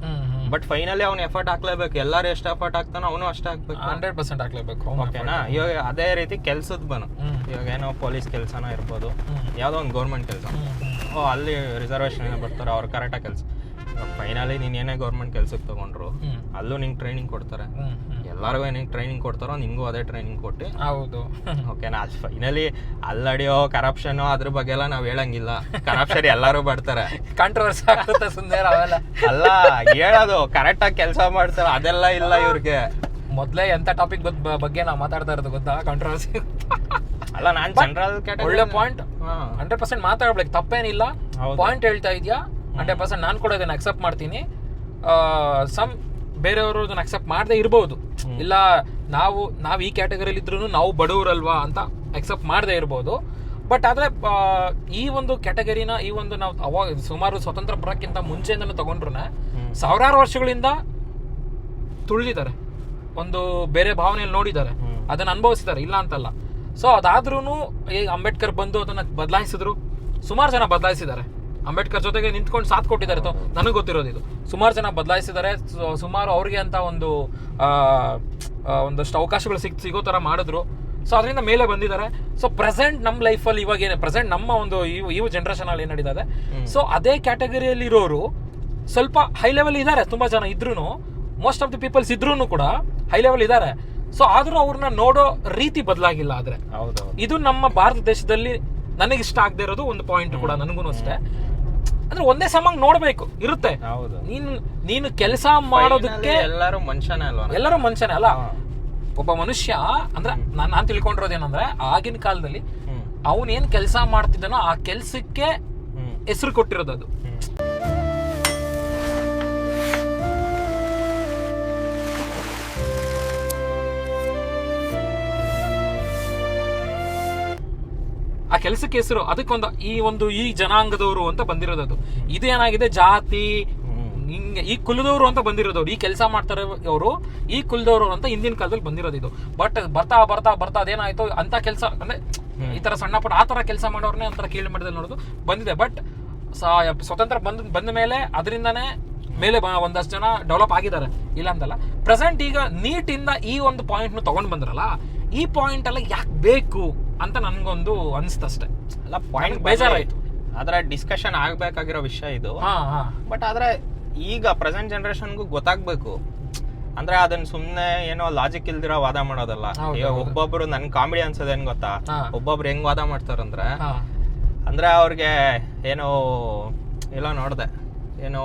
ಬಟ್ ಫೈನಲಿ ಅವ್ನು ಎಫರ್ಟ್ ಹಾಕ್ಲೇಬೇಕು. ಎಲ್ಲಾರು ಎಷ್ಟು ಎಫರ್ಟ್ ಹಾಕ್ತಾನೋ ಅವನು ಅಷ್ಟೇ ಹಾಕ್ಬೇಕು, 100% ಹಾಕ್ಲೇಬೇಕು, ಓಕೆನಾ? ಇವಾಗ ಅದೇ ರೀತಿ ಕೆಲ್ಸದ್ ಇವಾಗ ಏನೋ ಪೊಲೀಸ್ ಕೆಲ್ಸನ ಇರ್ಬೋದು, ಯಾವ್ದೋ ಒಂದು ಗೌರ್ಮೆಂಟ್ ಕೆಲಸ, ಅಲ್ಲಿ ರಿಸರ್ವೇಶನ್ ಏನೋ ಬರ್ತಾರೆ, ಅವ್ರು ಕರೆಕ್ಟಾಗಿ ಕೆಲಸ. ಫೈನಲಿ ನೀನ್ ಏನೇ ಗೌರ್ಮೆಂಟ್ ಕೆಲ್ಸಕ್ಕೆ ತಗೊಂಡ್ರು ಅಲ್ಲೂ ನಿಂಗೆ ಟ್ರೈನಿಂಗ್ ಕೊಡ್ತಾರೆ. ಎಲ್ಲರಿಗೂ ಏನಿಗೆ ಟ್ರೈನಿಂಗ್ ಕೊಡ್ತಾರೋ ನಿಂಗೂ ಅದೇ ಟ್ರೈನಿಂಗ್ ಕೊಟ್ಟು, ಹೌದು, ಓಕೆನಾ? ಅದು ಫೈನಲಿ ಅಲ್ಲಡಿಯೋ ಕರಪ್ಷನ್ ಅದ್ರ ಬಗ್ಗೆ ಎಲ್ಲ ನಾವ್ ಹೇಳಂಗಿಲ್ಲ. ಕರಪ್ಷನ್ ಎಲ್ಲಾರು ಬರ್ತಾರೆ, ಕಾಂಟ್ರವರ್ಸಿ ಆಗುತ್ತೆ ಸುಂದರ. ಅಲ್ಲ ಹೇಳೋದು ಕರೆಕ್ಟ್ ಆಗಿ ಕೆಲಸ ಮಾಡ್ತಾರೆ, ಅದೆಲ್ಲ ಇಲ್ಲ ಇವ್ರಿಗೆ. ಮೊದ್ಲೇ ಎಂತ ಟಾಪಿಕ್ ಬಗ್ಗೆ ನಾವು ಮಾತಾಡ್ತಾ ಇರೋದು ಗೊತ್ತಾ? ಕಾಂಟ್ರವರ್ಸಿ ಅಲ್ಲ. ನಾನ್ ಜನರಲ್ ಒಳ್ಳೆ ಪಾಯಿಂಟ್, 100% ಮಾತಾಡ್ಬೇಕು, ತಪ್ಪೇನಿಲ್ಲ. ಪಾಯಿಂಟ್ ಹೇಳ್ತಾ ಇದೆಯಾ, 100% ನಾನು ಕೂಡ ಇದನ್ನ ಅಕ್ಸೆಪ್ಟ್ ಮಾಡ್ತೀನಿ. ಸಮ್ ಬೇರೆಯವರು ಅದನ್ನ ಅಕ್ಸೆಪ್ಟ್ ಮಾಡದೆ ಇರ್ಬೋದು, ಇಲ್ಲ ನಾವು ಈ ಕ್ಯಾಟಗರಿಯಲ್ಲಿ ಇದ್ರೂ ನಾವು ಬಡವರಲ್ವಾ ಅಂತ ಅಕ್ಸೆಪ್ಟ್ ಮಾಡದೆ ಇರ್ಬೋದು. ಬಟ್ ಆದ್ರೆ ಈ ಒಂದು ಕ್ಯಾಟಗರಿನ ಈ ಒಂದು ನಾವು ಅವಾಗ ಸುಮಾರು ಸ್ವತಂತ್ರ ಬರೋಕ್ಕಿಂತ ಮುಂಚೆಯಿಂದ ತಗೊಂಡ್ರು ಸಾವಿರಾರು ವರ್ಷಗಳಿಂದ ತುಳಿದಿದ್ದಾರೆ, ಒಂದು ಬೇರೆ ಭಾವನೆಯಲ್ಲಿ ನೋಡಿದ್ದಾರೆ, ಅದನ್ನ ಅನುಭವಿಸಿದ್ದಾರೆ, ಇಲ್ಲ ಅಂತಲ್ಲ. ಸೊ ಅದಾದ್ರೂ ಈಗ ಅಂಬೇಡ್ಕರ್ ಬಂದು ಅದನ್ನ ಬದಲಾಯಿಸಿದ್ರು, ಸುಮಾರು ಜನ ಬದಲಾಯಿಸಿದ್ದಾರೆ. ಅಂಬೇಡ್ಕರ್ ಜೊತೆಗೆ ನಿಂತ್ಕೊಂಡು ಸಾಥ್ ಕೊಟ್ಟಿದ್ದಾರೆ, ನನಗೆ ಗೊತ್ತಿರೋದು ಇದು. ಸುಮಾರು ಜನ ಬದಲಾಯಿಸಿದ್ದಾರೆ, ಸುಮಾರು ಅವ್ರಿಗೆ ಅಂತ ಒಂದಷ್ಟು ಅವಕಾಶಗಳು ಸಿಗೋ ತರ ಮಾಡಿದ್ರು. ಸೊ ಅದರಿಂದ ಮೇಲೆ ಬಂದಿದ್ದಾರೆ. ಸೊ ಪ್ರೆಸೆಂಟ್ ನಮ್ಮ ಲೈಫಲ್ಲಿ ಇವಾಗ ಏನೇ ಪ್ರೆಸೆಂಟ್ ನಮ್ಮ ಒಂದು ಈ ಜನರೇಷನ್ ಅಲ್ಲಿ ಏನ್ ನಡೀತದೆ, ಸೊ ಅದೇ ಕ್ಯಾಟಗರಿಯಲ್ಲಿ ಇರೋರು ಸ್ವಲ್ಪ ಹೈ ಲೆವೆಲ್ ಇದ್ದಾರೆ. ತುಂಬಾ ಜನ ಇದ್ರೂ, ಮೋಸ್ಟ್ ಆಫ್ ದಿ ಪೀಪಲ್ಸ್ ಇದ್ರೂ ಕೂಡ ಹೈ ಲೆವೆಲ್ ಇದ್ದಾರೆ. ಸೊ ಆದ್ರೂ ಅವ್ರನ್ನ ನೋಡೋ ರೀತಿ ಬದಲಾಗಿಲ್ಲ. ಆದ್ರೆ ಇದು ನಮ್ಮ ಭಾರತ ದೇಶದಲ್ಲಿ ನನಗಿಷ್ಟ ಆಗದೆ ಇರೋದು ಒಂದು ಪಾಯಿಂಟ್ ಕೂಡ, ನನಗೂ ಅಷ್ಟೇ. ಅಂದ್ರೆ ಒಂದೇ ಸಮಾಂಗ್ ನೋಡ್ಬೇಕು ಇರುತ್ತೆ. ನೀನು ಕೆಲಸ ಮಾಡೋದಕ್ಕೆ ಎಲ್ಲರೂ ಮನುಷ್ಯನೇ ಅಲ್ಲ. ಒಬ್ಬ ಮನುಷ್ಯ ಅಂದ್ರೆ ನಾನು ತಿಳ್ಕೊಂಡಿರೋದೇನಂದ್ರೆ, ಆಗಿನ ಕಾಲದಲ್ಲಿ ಅವನೇನ್ ಕೆಲಸ ಮಾಡ್ತಿದ್ದಾನೋ ಆ ಕೆಲ್ಸಕ್ಕೆ ಹೆಸರು ಕೊಟ್ಟಿರೋದು ಅದು. ಆ ಕೆಲಸಕ್ಕೆ ಹೆಸರು, ಅದಕ್ಕೊಂದು ಈ ಜನಾಂಗದವರು ಅಂತ ಬಂದಿರೋದು ಅದು. ಇದೇನಾಗಿದೆ, ಜಾತಿ ಹಿಂಗೆ ಈ ಕುಲದವರು ಅಂತ ಬಂದಿರೋದವ್ರು, ಈ ಕೆಲಸ ಮಾಡ್ತಾರೆ ಅವರು ಈ ಕುಲದವರು ಅಂತ ಹಿಂದಿನ ಕಾಲದಲ್ಲಿ ಬಂದಿರೋದು ಇದು. ಬಟ್ ಬರ್ತಾ ಬರ್ತಾ ಬರ್ತಾ ಅದೇನಾಯ್ತು, ಅಂತ ಕೆಲಸ ಅಂದ್ರೆ ಈ ತರ ಸಣ್ಣ ಪುಟ್ಟ ಆ ತರ ಕೆಲಸ ಮಾಡೋರ್ನೇ ಒಂಥರ ಕೀಳು ಮಟ್ಟದಲ್ಲಿ ನೋಡೋದು ಬಂದಿದೆ. ಬಟ್ ಸ್ವತಂತ್ರ ಬಂದ ಮೇಲೆ ಅದರಿಂದಾನೇ ಮೇಲೆ ಒಂದಷ್ಟು ಜನ ಡೆವಲಪ್ ಆಗಿದ್ದಾರೆ, ಇಲ್ಲ ಅಂತಲ್ಲ. ಪ್ರೆಸೆಂಟ್ ಈಗ ನೀಟಿಂದ ಈ ಒಂದು ಪಾಯಿಂಟ್ ನು ತಗೊಂಡ್ ಬಂದ್ರಲ್ಲ, ಈ ಪಾಯಿಂಟ್ ಎಲ್ಲ ಯಾಕೆ ಬೇಕು ಅಂತ ನನ್ಗೊಂದು ಅನಿಸ್ತಷ್ಟೇ. ಅಲ್ಲ, ಪಾಯಿಂಟ್ ಬೇಜಾರಾಯ್ತು. ಆದ್ರೆ ಡಿಸ್ಕಷನ್ ಆಗ್ಬೇಕಾಗಿರೋ ವಿಷಯ ಇದು. ಬಟ್ ಆದ್ರೆ ಈಗ ಪ್ರೆಸೆಂಟ್ ಜನರೇಷನ್ಗೂ ಗೊತ್ತಾಗ್ಬೇಕು. ಅಂದ್ರೆ ಅದನ್ನ ಸುಮ್ನೆ ಏನೋ ಲಾಜಿಕ್ ಇಲ್ದಿರೋ ವಾದ ಮಾಡೋದಲ್ಲ. ಈಗ ಒಬ್ಬೊಬ್ರು ನನ್ ಕಾಮಿಡಿ ಅನ್ಸೋದ್ ಏನ್ ಗೊತ್ತಾ, ಒಬ್ಬೊಬ್ರು ಹೆಂಗ್ ವಾದ ಮಾಡ್ತಾರಂದ್ರೆ, ಅಂದ್ರೆ ಅವ್ರಿಗೆ ಏನೋ ಎಲ್ಲ ನೋಡ್ದೆ, ಏನೋ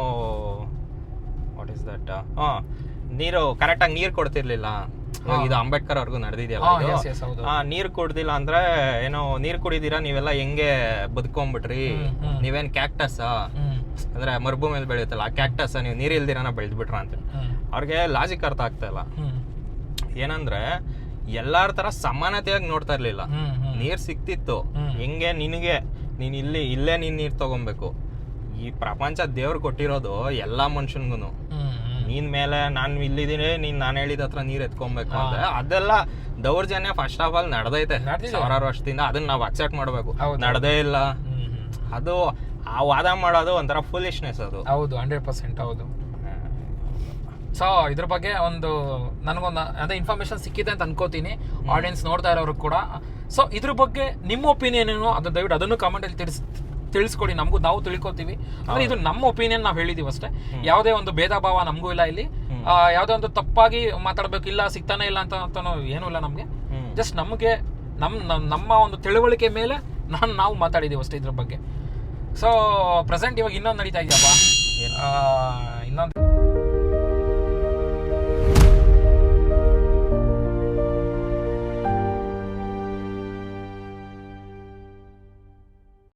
ವಾಟ್ ಇಸ್ ದಟ್, ನೀರು ಕರೆಕ್ಟ್ ಆಗಿ ನೀರ್ ಕೊಡ್ತಿರ್ಲಿಲ್ಲ. ಇದು ಅಂಬೇಡ್ಕರ್ ಅವ್ರಿಗೂ ನಡೆದಿದೆಯಲ್ಲ, ನೀರ್ ಕುಡ್ದಿಲ್ಲ ಅಂದ್ರೆ ಏನೋ ನೀರ್ ಕುಡಿದೀರಾ ನೀವೆಲ್ಲ ಹೆಂಗೆ ಬದುಕೊಂಡ್ಬಿಟ್ರಿ, ನೀವೇನ್ ಕ್ಯಾಕ್ಟಸ್ ಅಂದ್ರೆ ಮರುಭೂಮಿ ಮೇಲೆ ಬೆಳೆಯುತ್ತಲ್ಲ ಆ ಕ್ಯಾಕ್ಟಸ್ ನೀವು ನೀರ್ ಇಲ್ದಿರಾನ ಬೆಳೆದ್ಬಿಟ್ರ ಅಂತ. ಅವ್ರಿಗೆ ಲಾಜಿಕ್ ಅರ್ಥ ಆಗ್ತಾ ಇಲ್ಲ. ಏನಂದ್ರೆ ಎಲ್ಲಾರ ತರ ಸಮಾನತೆಯಾಗಿ ನೋಡ್ತಾ ಇರ್ಲಿಲ್ಲ. ನೀರ್ ಸಿಕ್ತಿತ್ತು, ಹೆಂಗೆ ನಿನಗೆ ನೀನ್ ಇಲ್ಲೇ ನೀನ್ ನೀರ್ ತಗೊಬೇಕು. ಈ ಪ್ರಪಂಚ ದೇವ್ರು ಕೊಟ್ಟಿರೋದು ಎಲ್ಲಾ ಮನುಷ್ಯನ್ಗು. ನೀನ್ ಮೇಲೆ ನಾನು ಇಲ್ಲಿದ್ದೀನಿ, ನಾನು ಹೇಳಿದ ಹತ್ರ ನೀರ್ ಎತ್ಕೊಬೇಕು ಅಂದ್ರೆ ಅದೆಲ್ಲ ದೌರ್ಜನ್ಯ ಫಸ್ಟ್ ಆಫ್ ಆಲ್ ನಡೆದೈತೆ ಸಾವಿರಾರು ವರ್ಷದಿಂದ. ಅದನ್ನ ನಾವ್ ಅಕ್ಸೆಪ್ಟ್ ಮಾಡ್ಬೇಕು. ನಡೆದೇ ಇಲ್ಲ, ಅದು ಆ ವಾದ ಮಾಡೋದು ಒಂಥರ ಫುಲಿಶ್ನೆಸ್ ಅದು. ಹೌದು, 100% ಹೌದು. ಸೊ ಇದ್ರ ಬಗ್ಗೆ ಒಂದು ನನಗೊಂದು ಅದೇ ಇನ್ಫಾರ್ಮೇಶನ್ ಸಿಕ್ಕಿದೆ ಅಂತ ಅನ್ಕೋತೀನಿ, ಆಡಿಯನ್ಸ್ ನೋಡ್ತಾ ಇರೋರು ಕೂಡ. ಸೊ ಇದ್ರ ಬಗ್ಗೆ ನಿಮ್ಮ ಒಪಿನಿಯನ್ ಏನು ಅದು ದಯವಿಟ್ಟು ಅದನ್ನು ಕಾಮೆಂಟ್ ಅಲ್ಲಿ ತಿಳಿಸ್ಕೊಡಿ, ನಮಗೂ ನಾವು ತಿಳ್ಕೊತೀವಿ. ಅಂದ್ರೆ ಇದು ನಮ್ಮ ಒಪಿನಿಯನ್ ನಾವು ಹೇಳಿದೀವಿ ಅಷ್ಟೇ, ಯಾವುದೇ ಒಂದು ಭೇದ ಭಾವ ನಮಗೂ ಇಲ್ಲ ಇಲ್ಲಿ. ಯಾವುದೇ ಒಂದು ತಪ್ಪಾಗಿ ಮಾತಾಡ್ಬೇಕು ಇಲ್ಲ, ಸಿಗ್ತಾನೆ ಇಲ್ಲ ಅಂತ ಏನೂ ಇಲ್ಲ ನಮ್ಗೆ. ಜಸ್ಟ್ ನಮಗೆ ನಮ್ಮ ಒಂದು ತಿಳುವಳಿಕೆ ಮೇಲೆ ನಾವು ಮಾತಾಡಿದೀವಿ ಅಷ್ಟೇ ಇದ್ರ ಬಗ್ಗೆ. ಸೊ ಪ್ರೆಸೆಂಟ್ ಇವಾಗ ಇನ್ನೊಂದು ನಡೀತಾ ಇದೆಯಪ್ಪ, ಇನ್ನೊಂದು